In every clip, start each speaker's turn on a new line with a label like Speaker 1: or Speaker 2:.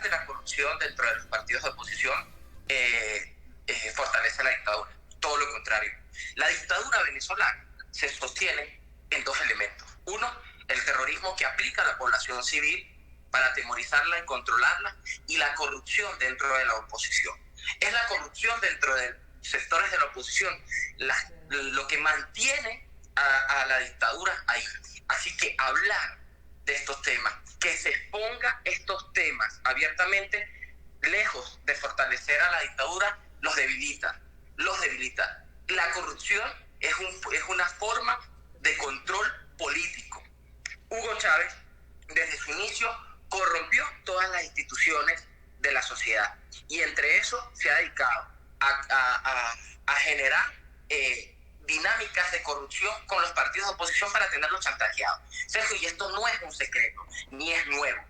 Speaker 1: de la corrupción dentro de los partidos de oposición fortalece la dictadura. Todo lo contrario. La dictadura venezolana se sostiene en dos elementos. Uno, el terrorismo que aplica a la población civil para atemorizarla y controlarla, y la corrupción dentro de la oposición. Es la corrupción dentro de sectores de la oposición lo que mantiene a la dictadura ahí. Así que hablar de estos temas, que se exponga estos temas abiertamente, lejos de fortalecer a la dictadura, los debilita. La corrupción es una forma de control político. Hugo Chávez, desde su inicio, corrompió todas las instituciones de la sociedad, y entre eso se ha dedicado a generar dinámicas de corrupción con los partidos de oposición para tenerlos chantajeados. Sergio, y esto no es un secreto, ni es nuevo.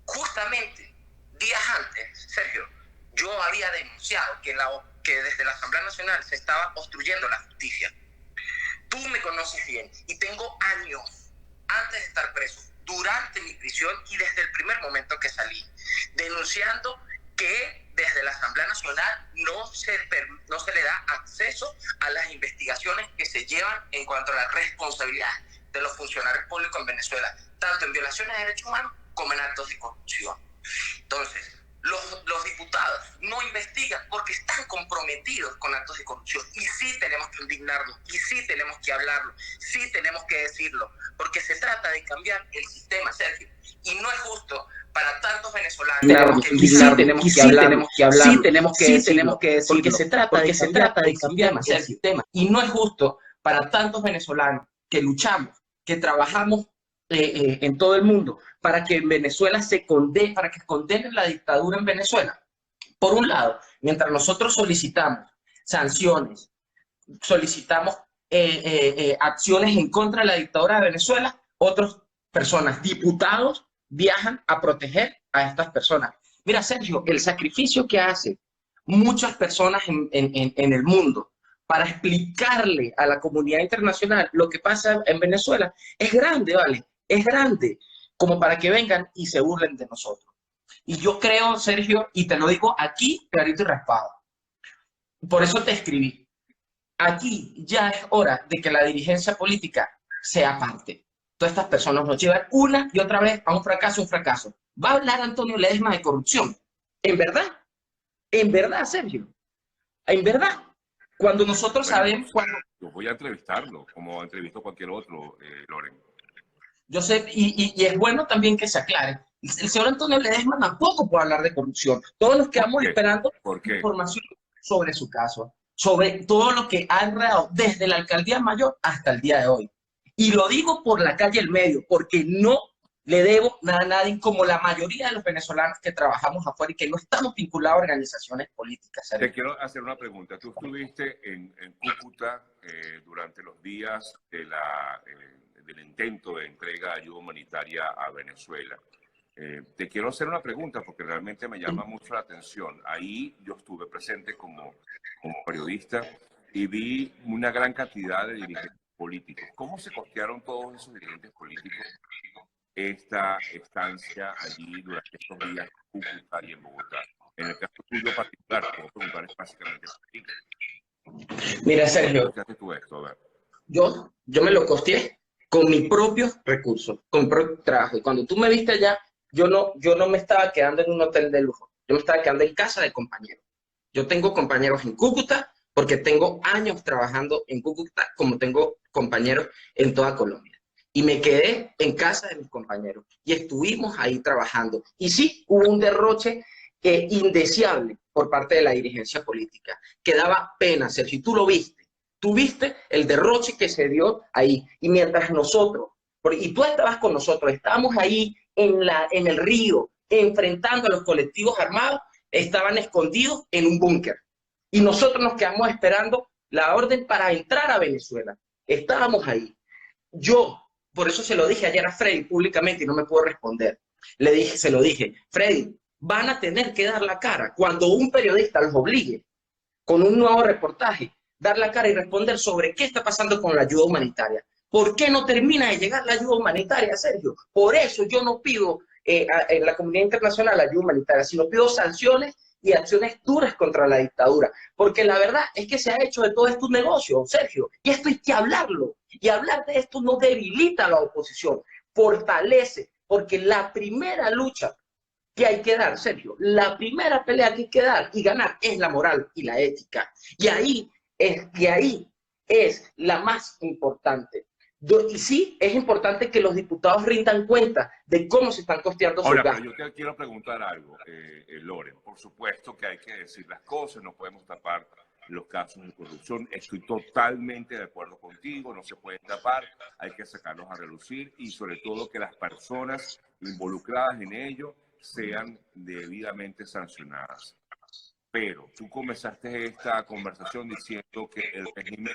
Speaker 1: Justamente, días antes, Sergio, yo había denunciado que desde la Asamblea Nacional se estaba obstruyendo la justicia. Tú me conoces bien, y tengo años, antes de estar preso, durante mi prisión y desde el primer momento que salí, denunciando que desde la Asamblea Nacional no se le da acceso a las investigaciones que se llevan en cuanto a la responsabilidad de los funcionarios públicos en Venezuela, tanto en violaciones de derechos humanos como en actos de corrupción. Entonces, los diputados no investigan porque están comprometidos con actos de corrupción, y sí tenemos que indignarnos, y sí tenemos que hablarlo, sí tenemos que decirlo, porque se trata de cambiar el sistema, Sergio, y no es justo para tantos venezolanos.
Speaker 2: Tenemos que decirlo, porque se trata de cambiar el sistema, y no es justo para tantos venezolanos que luchamos, que trabajamos en todo el mundo para que en Venezuela para que condenen la dictadura en Venezuela. Por un lado, mientras nosotros solicitamos sanciones, solicitamos acciones en contra de la dictadura de Venezuela, otras personas, diputados, viajan a proteger a estas personas. Mira, Sergio, el sacrificio que hacen muchas personas en el mundo para explicarle a la comunidad internacional lo que pasa en Venezuela es grande, ¿vale? Es grande, como para que vengan y se burlen de nosotros. Y yo creo, Sergio, y te lo digo aquí, clarito y raspado, por eso te escribí. Aquí ya es hora de que la dirigencia política sea parte. Todas estas personas nos llevan una y otra vez a un fracaso, ¿Va a hablar Antonio Ledesma de corrupción? ¿En verdad, Sergio? ¿En verdad? Cuando nosotros sabemos...
Speaker 3: Yo voy a entrevistarlo, como entrevisto a cualquier otro, Loren.
Speaker 2: Yo sé, y es bueno también que se aclare. El señor Antonio Ledesma tampoco puede hablar de corrupción. Todos nos quedamos esperando información sobre su caso, sobre todo lo que ha enredado desde la alcaldía mayor hasta el día de hoy. Y lo digo por la calle El Medio, porque no le debo nada a nadie, como la mayoría de los venezolanos que trabajamos afuera y que no estamos vinculados a organizaciones políticas.
Speaker 3: Te quiero hacer una pregunta. Tú estuviste en Cúcuta durante los días del intento de entrega de ayuda humanitaria a Venezuela. Te quiero hacer una pregunta porque realmente me llama mucho la atención. Ahí yo estuve presente como periodista y vi una gran cantidad de dirigentes políticos. ¿Cómo se costearon todos esos dirigentes políticos esta estancia allí durante estos días en Cúcuta y en Bogotá? En el caso tuyo particular, puedo preguntar es básicamente por ti.
Speaker 2: Mira, Sergio,
Speaker 3: tú esto? A ver.
Speaker 2: Yo me lo costeé con mis propios recursos, con mi propio trabajo. Y cuando tú me viste allá, yo no me estaba quedando en un hotel de lujo, yo me estaba quedando en casa de compañeros. Yo tengo compañeros en Cúcuta porque tengo años trabajando en Cúcuta, como tengo compañeros en toda Colombia. Y me quedé en casa de mis compañeros y estuvimos ahí trabajando. Y sí, hubo un derroche indeseable por parte de la dirigencia política, que daba pena, Sergio, tú lo viste. Tú viste el derroche que se dio ahí. Y mientras nosotros, y tú estabas con nosotros, estábamos ahí en el río, enfrentando a los colectivos armados, estaban escondidos en un búnker. Y nosotros nos quedamos esperando la orden para entrar a Venezuela. Estábamos ahí. Yo, por eso se lo dije ayer a Freddy públicamente y no me pudo responder. Se lo dije, Freddy, van a tener que dar la cara cuando un periodista los obligue con un nuevo reportaje, dar la cara y responder sobre qué está pasando con la ayuda humanitaria. ¿Por qué no termina de llegar la ayuda humanitaria, Sergio? Por eso yo no pido en la comunidad internacional ayuda humanitaria, sino pido sanciones y acciones duras contra la dictadura, porque la verdad es que se ha hecho de todo esto un negocio, Sergio, y esto hay que hablarlo, y hablar de esto no debilita a la oposición, fortalece, porque la primera lucha que hay que dar, Sergio, la primera pelea que hay que dar y ganar es la moral y la ética, y ahí es la más importante. Y sí, es importante que los diputados rindan cuenta de cómo se están costeando sus gastos.
Speaker 3: Ahora, pero yo te quiero preguntar algo, Loren. Por supuesto que hay que decir las cosas, no podemos tapar los casos de corrupción. Estoy totalmente de acuerdo contigo, no se pueden tapar, hay que sacarlos a relucir y sobre todo que las personas involucradas en ello sean debidamente sancionadas. Pero tú comenzaste esta conversación diciendo que el régimen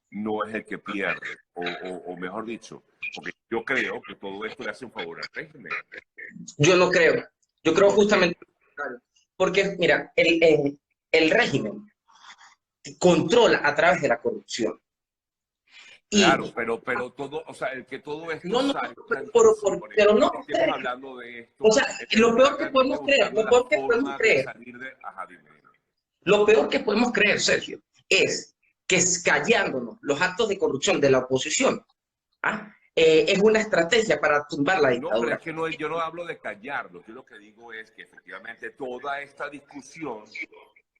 Speaker 3: no es el que pierde, o mejor dicho, porque yo creo que todo esto le hace un favor al régimen.
Speaker 2: Yo no creo, yo creo justamente porque, mira, el régimen controla a través de la corrupción.
Speaker 3: Claro, pero todo, o sea, el que todo esto
Speaker 2: no,
Speaker 3: salga,
Speaker 2: pero no,
Speaker 3: estamos hablando de esto.
Speaker 2: O sea, lo peor que podemos creer, lo peor que podemos creer, Sergio, es que callándonos los actos de corrupción de la oposición, es una estrategia para tumbar la dictadura.
Speaker 3: No, pero es que no, yo no hablo de callarlo, yo lo que digo es que efectivamente toda esta discusión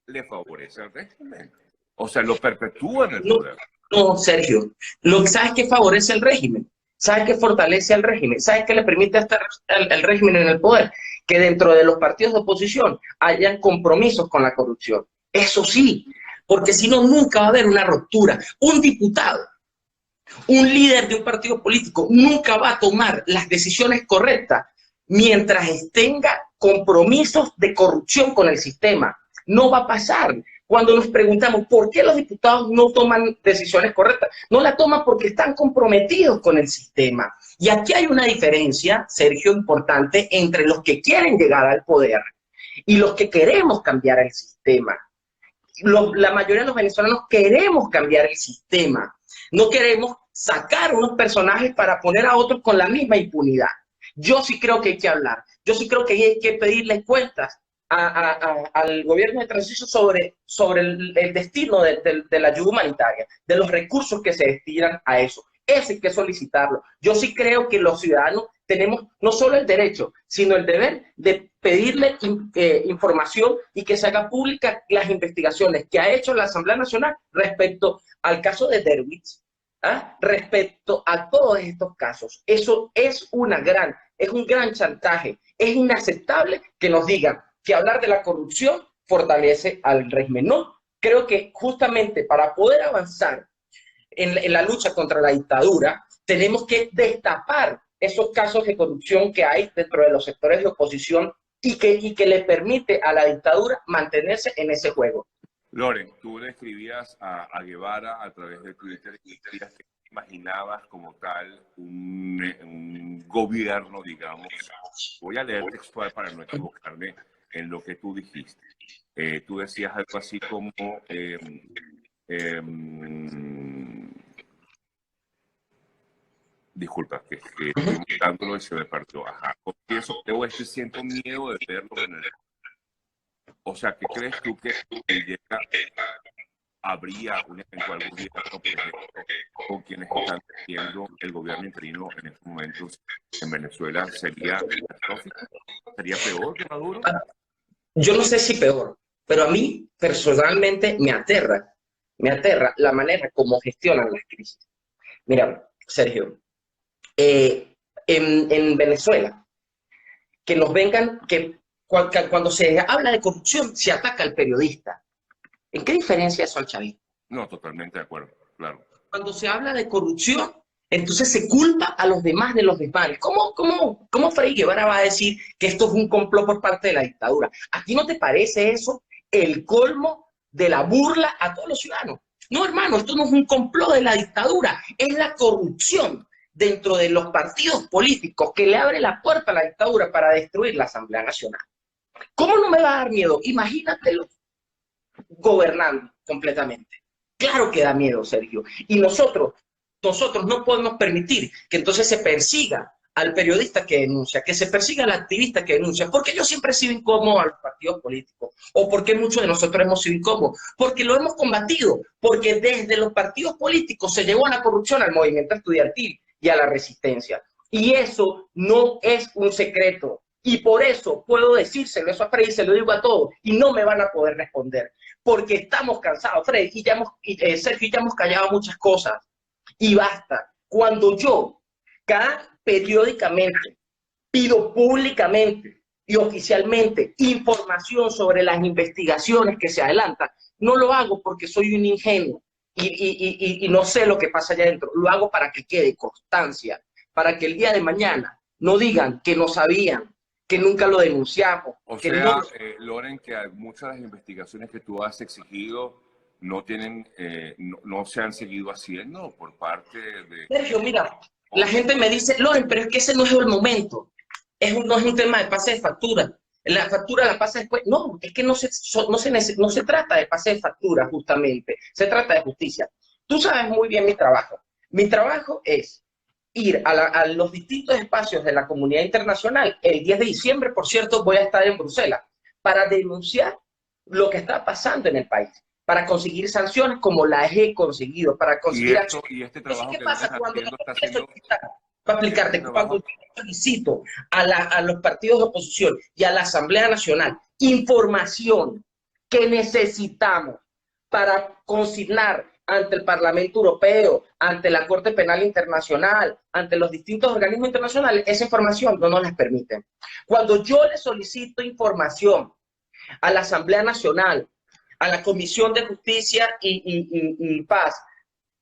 Speaker 3: le favorece al régimen. O sea, lo perpetúa en el poder.
Speaker 2: No, Sergio, ¿sabes qué favorece al régimen? ¿Sabes qué fortalece al régimen? ¿Sabes qué le permite estar al régimen en el poder? Que dentro de los partidos de oposición hayan compromisos con la corrupción. Eso sí, porque si no, nunca va a haber una ruptura. Un diputado, un líder de un partido político, nunca va a tomar las decisiones correctas mientras tenga compromisos de corrupción con el sistema. No va a pasar. Cuando nos preguntamos por qué los diputados no toman decisiones correctas, no la toman porque están comprometidos con el sistema. Y aquí hay una diferencia, Sergio, importante entre los que quieren llegar al poder y los que queremos cambiar el sistema. La mayoría de los venezolanos queremos cambiar el sistema. No queremos sacar unos personajes para poner a otros con la misma impunidad. Yo sí creo que hay que hablar. Yo sí creo que hay que pedirle cuentas al gobierno de transición sobre el destino de la ayuda humanitaria, de los recursos que se destinan a eso. Eso hay que solicitarlo. Yo sí creo que los ciudadanos tenemos no solo el derecho, sino el deber de pedirle información y que se hagan públicas las investigaciones que ha hecho la Asamblea Nacional respecto al caso de Derwitz, respecto a todos estos casos. Eso es un gran chantaje. Es inaceptable que nos digan que hablar de la corrupción fortalece al régimen. No, creo que justamente para poder avanzar en la lucha contra la dictadura, tenemos que destapar esos casos de corrupción que hay dentro de los sectores de oposición y que le permite a la dictadura mantenerse en ese juego.
Speaker 3: Loren, tú le escribías a Guevara a través de Twitter y decías que imaginabas como tal un gobierno, digamos. Voy a leer textual para no equivocarme en lo que tú dijiste. Tú decías algo así como disculpa, que estoy buscándolo y se me partió. Confieso que oeste siento miedo de verlo en el... O sea, ¿qué crees tú que habría un eventual gobierno, por ejemplo, con quienes están teniendo el gobierno interino en estos momentos en Venezuela? ¿Sería catastrófico? ¿Sería peor que Maduro?
Speaker 2: Yo no sé si peor, pero a mí personalmente me aterra la manera como gestionan las crisis. Mira, Sergio, en Venezuela, que nos vengan, que cuando se habla de corrupción se ataca al periodista. ¿En qué diferencia eso al chavismo?
Speaker 3: No, totalmente de acuerdo, claro.
Speaker 2: Cuando se habla de corrupción, entonces se culpa a los demás de los desmanes. ¿Cómo Fray Guevara va a decir que esto es un complot por parte de la dictadura? ¿A ti no te parece eso el colmo de la burla a todos los ciudadanos? No, hermano, esto no es un complot de la dictadura, es la corrupción dentro de los partidos políticos que le abre la puerta a la dictadura para destruir la Asamblea Nacional. ¿Cómo no me va a dar miedo? Imagínatelo gobernando completamente. Claro que da miedo, Sergio. Y nosotros no podemos permitir que entonces se persiga al periodista que denuncia, que se persiga al activista que denuncia, porque yo siempre he sido incómodo a los partidos políticos, o porque muchos de nosotros hemos sido incómodos, porque lo hemos combatido, porque desde los partidos políticos se llevó a la corrupción, al movimiento estudiantil y a la resistencia. Y eso no es un secreto. Y por eso puedo decírselo, eso a Freddy se lo digo a todos, y no me van a poder responder, porque estamos cansados, Freddy, Sergio, ya hemos callado muchas cosas, y basta. Cuando yo, periódicamente, pido públicamente y oficialmente información sobre las investigaciones que se adelantan, no lo hago porque soy un ingenuo y no sé lo que pasa allá adentro, lo hago para que quede constancia, para que el día de mañana no digan que no sabían, que nunca lo denunciamos.
Speaker 3: O
Speaker 2: que
Speaker 3: sea,
Speaker 2: no...
Speaker 3: Loren, que muchas de las investigaciones que tú has exigido no tienen, no se han seguido haciendo por parte de...
Speaker 2: Sergio, mira, la gente me dice, Loren, pero es que ese no es el momento. No es un tema de pase de factura. La factura la pasa después. No, es que no se trata de pase de factura, justamente. Se trata de justicia. Tú sabes muy bien mi trabajo. Mi trabajo es ir a los distintos espacios de la comunidad internacional. El 10 de diciembre, por cierto, voy a estar en Bruselas para denunciar lo que está pasando en el país, para conseguir sanciones como las he conseguido, para conseguir...
Speaker 3: Y este trabajo
Speaker 2: ¿Qué
Speaker 3: que
Speaker 2: pasa cuando
Speaker 3: está haciendo...
Speaker 2: Para explicarte, cuando yo solicito a los partidos de oposición y a la Asamblea Nacional información que necesitamos para consignar ante el Parlamento Europeo, ante la Corte Penal Internacional, ante los distintos organismos internacionales, esa información no nos la permiten. Cuando yo le solicito información a la Asamblea Nacional, a la Comisión de Justicia y Paz,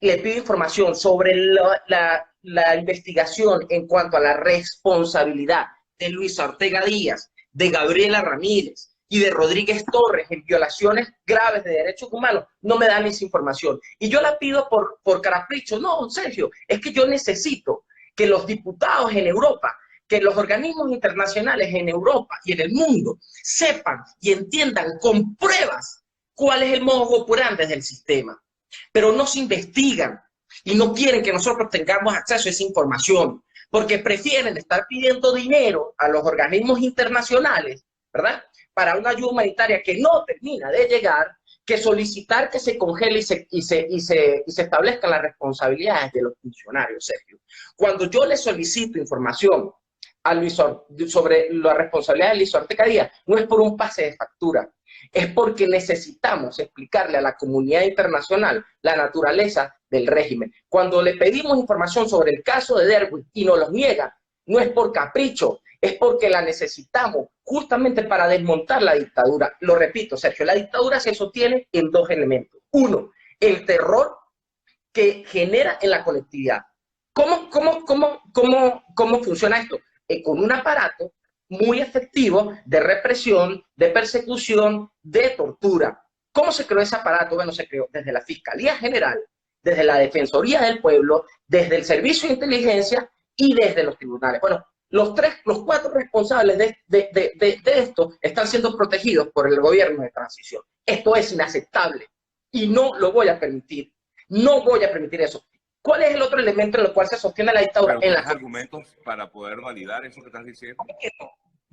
Speaker 2: le pido información sobre la investigación en cuanto a la responsabilidad de Luisa Ortega Díaz, de Gabriela Ramírez y de Rodríguez Torres en violaciones graves de derechos humanos, no me dan esa información. Y yo la pido por capricho. No, Sergio, es que yo necesito que los diputados en Europa, que los organismos internacionales en Europa y en el mundo sepan y entiendan con pruebas cuál es el modus operandi del sistema. Pero no se investigan y no quieren que nosotros tengamos acceso a esa información, porque prefieren estar pidiendo dinero a los organismos internacionales, ¿verdad?, para una ayuda humanitaria que no termina de llegar, que solicitar que se congele y se establezcan las responsabilidades de los funcionarios, Sergio. Cuando yo le solicito información a sobre la responsabilidad de Luisa Ortega Díaz, no es por un pase de factura, es porque necesitamos explicarle a la comunidad internacional la naturaleza del régimen. Cuando le pedimos información sobre el caso de Derwin y nos los niega, no es por capricho, es porque la necesitamos justamente para desmontar la dictadura. Lo repito, Sergio, la dictadura se sostiene en dos elementos. Uno, el terror que genera en la colectividad. ¿Cómo funciona esto? Con un aparato muy efectivo de represión, de persecución, de tortura. ¿Cómo se creó ese aparato? Bueno, se creó desde la Fiscalía General, desde la Defensoría del Pueblo, desde el Servicio de Inteligencia y desde los tribunales. Bueno, los cuatro responsables de esto están siendo protegidos por el gobierno de transición. Esto es inaceptable y no lo voy a permitir. No voy a permitir eso. ¿Cuál es el otro elemento en el cual se sostiene la dictadura?
Speaker 3: ¿Pero tienes argumentos para poder validar eso que estás diciendo?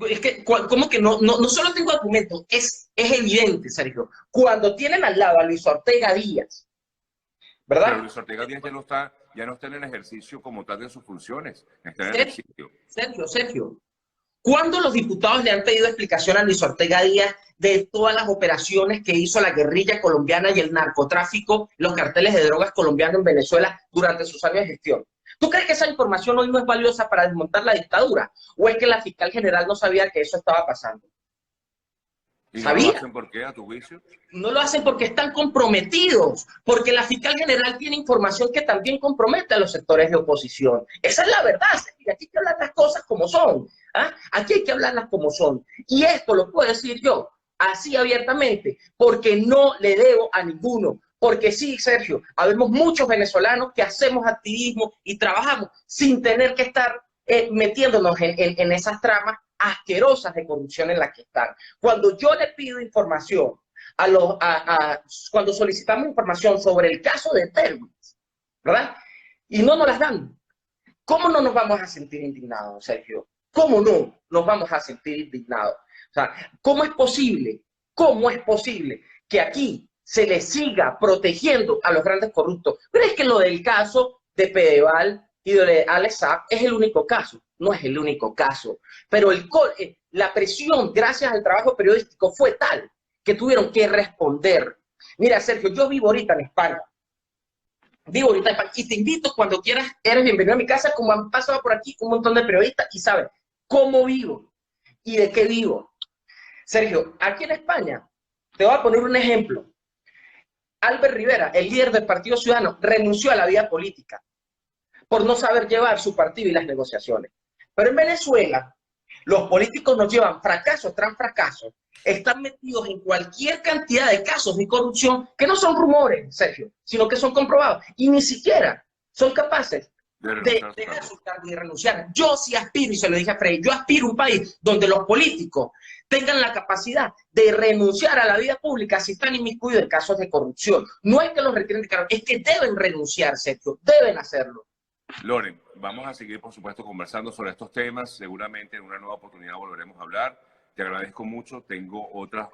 Speaker 2: Es que, ¿cómo que no? No solo tengo argumentos, es evidente, Sergio. Cuando tienen al lado a Luis Ortega Díaz, ¿verdad?
Speaker 3: Pero Luis Ortega Díaz ya no está en el ejercicio como tal de sus funciones, está en el sitio.
Speaker 2: Sergio, ¿cuándo los diputados le han pedido explicación a Luis Ortega Díaz de todas las operaciones que hizo la guerrilla colombiana y el narcotráfico, los carteles de drogas colombianos en Venezuela durante sus años de gestión? ¿Tú crees que esa información hoy no es valiosa para desmontar la dictadura? ¿O es que la fiscal general no sabía que eso estaba pasando?
Speaker 3: ¿Y no lo hacen por qué, a tu juicio?
Speaker 2: No lo hacen porque están comprometidos, porque la fiscal general tiene información que también compromete a los sectores de oposición. Esa es la verdad, aquí hay que hablar las cosas como son. ¿Ah? Aquí hay que hablarlas como son. Y esto lo puedo decir yo, así abiertamente, porque no le debo a ninguno. Porque sí, Sergio, habemos muchos venezolanos que hacemos activismo y trabajamos sin tener que estar metiéndonos en esas tramas asquerosas de corrupción en las que están. Cuando yo le pido información, cuando solicitamos información sobre el caso de Telmex, ¿verdad? Y no nos las dan. ¿Cómo no nos vamos a sentir indignados, Sergio? ¿Cómo no nos vamos a sentir indignados? O sea, ¿cómo es posible que aquí se le siga protegiendo a los grandes corruptos? ¿Pero es que lo del caso de Pedeval y de Alex Saab es el único caso? No es el único caso, pero la presión, gracias al trabajo periodístico, fue tal que tuvieron que responder. Mira, Sergio, yo vivo ahorita en España. Y te invito cuando quieras, eres bienvenido a mi casa, como han pasado por aquí un montón de periodistas y saben cómo vivo y de qué vivo. Sergio, aquí en España, te voy a poner un ejemplo. Albert Rivera, el líder del Partido Ciudadano, renunció a la vida política por no saber llevar su partido y las negociaciones. Pero en Venezuela, los políticos nos llevan fracasos tras fracasos, están metidos en cualquier cantidad de casos de corrupción que no son rumores, Sergio, sino que son comprobados y ni siquiera son capaces de dejar su cargo y renunciar. Yo sí aspiro, y se lo dije a Frei, yo aspiro a un país donde los políticos tengan la capacidad de renunciar a la vida pública si están inmiscuidos en casos de corrupción. No es que los retiren de cargo, es que deben renunciar, Sergio, deben hacerlo.
Speaker 3: Loren, vamos a seguir, por supuesto, conversando sobre estos temas. Seguramente en una nueva oportunidad volveremos a hablar. Te agradezco mucho. Tengo otras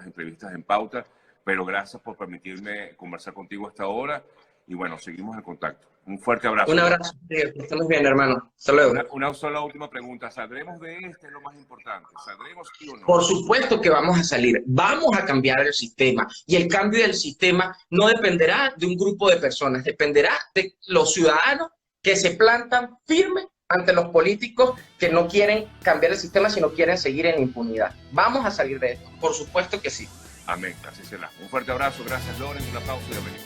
Speaker 3: entrevistas en pauta, pero gracias por permitirme conversar contigo hasta ahora. Y bueno, seguimos en contacto. Un fuerte abrazo.
Speaker 2: Un abrazo, que estemos bien, hermano. Hasta luego.
Speaker 3: Una sola última pregunta. ¿Saldremos de este? Es lo más importante. ¿Saldremos sí o no?
Speaker 2: Por supuesto que vamos a salir. Vamos a cambiar el sistema. Y el cambio del sistema no dependerá de un grupo de personas. Dependerá de los ciudadanos que se plantan firmes ante los políticos que no quieren cambiar el sistema, sino quieren seguir en impunidad. Vamos a salir de esto. Por supuesto que sí.
Speaker 3: Amén. Así será. Un fuerte abrazo. Gracias, Loren. Un aplauso y bienvenido.